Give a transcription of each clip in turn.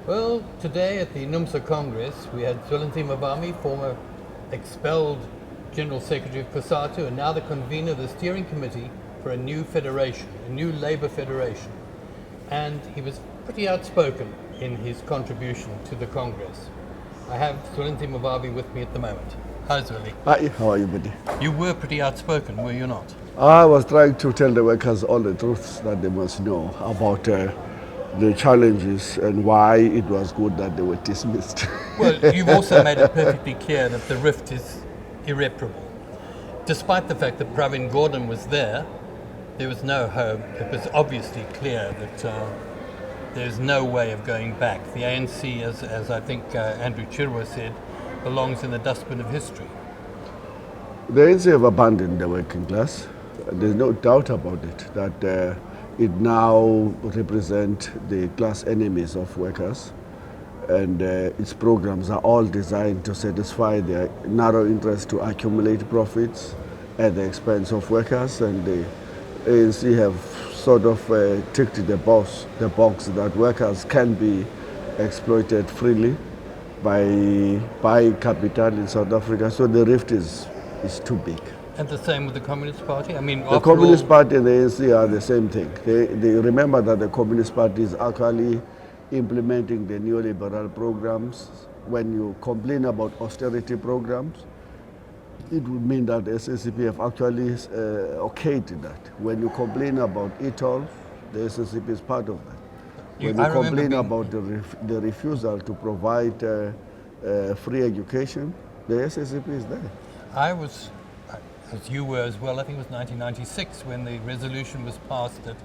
Well, today at the NUMSA Congress, we had Zwelinzima Vavi, former expelled General Secretary of COSATU, and now the convener of the steering committee for a new federation, a new Labour federation. And he was pretty outspoken in his contribution to the Congress. I have Zwelinzima Vavi with me at the moment. Hi, Zweli. Hi, how are you, buddy? You were pretty outspoken, were you not? I was trying to tell the workers all the truths that they must know about the challenges and why it was good that they were dismissed. Well, you've also made it perfectly clear that the rift is irreparable. Despite the fact that Pravin Gordhan was there was no hope. It was obviously clear that there's no way of going back. The ANC, as I think Andrew Chirwa said, belongs in the dustbin of history. The ANC have abandoned the working class. There's no doubt about it, that it now represents the class enemies of workers, and its programs are all designed to satisfy their narrow interest to accumulate profits at the expense of workers, and the ANC have sort of ticked the box that workers can be exploited freely by capital in South Africa, so the rift is too big. And the same with the Communist Party? I mean, the Communist Party and the ANC are the same thing. They remember that the Communist Party is actually implementing the neoliberal programs. When you complain about austerity programs, it would mean that the SSCP have actually okayed that. When you complain about ETOL, the SSCP is part of that. When you complain about the refusal to provide free education, the SSCP is there. I was, as you were as well, I think it was 1996 when the resolution was passed that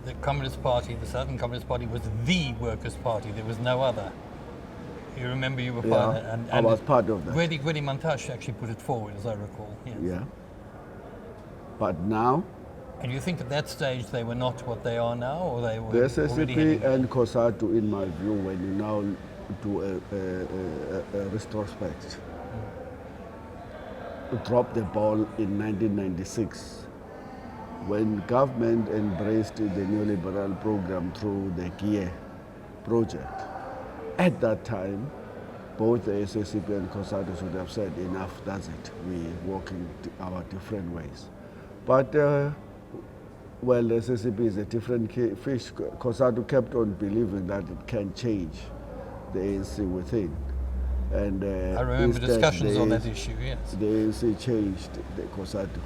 the Communist Party, the Southern Communist Party, was the Workers' Party. There was no other. You remember you were part of that? And I was part of that. Gwedi Mantashe actually put it forward, as I recall. Yes. Yeah. But now? And you think at that stage they were not what they are now, or they were the SSCP and COSATU, in my view, when you now do a retrospect, dropped the ball in 1996 when government embraced the neoliberal program through the GEAR project. At that time, both the SSCP and COSATU should have said, enough, that's it, we're walking our different ways. But well, the SSCP is a different fish. COSATU kept on believing that it can change the ANC within. And I remember discussions on that issue, yes. The ANC changed the COSATU.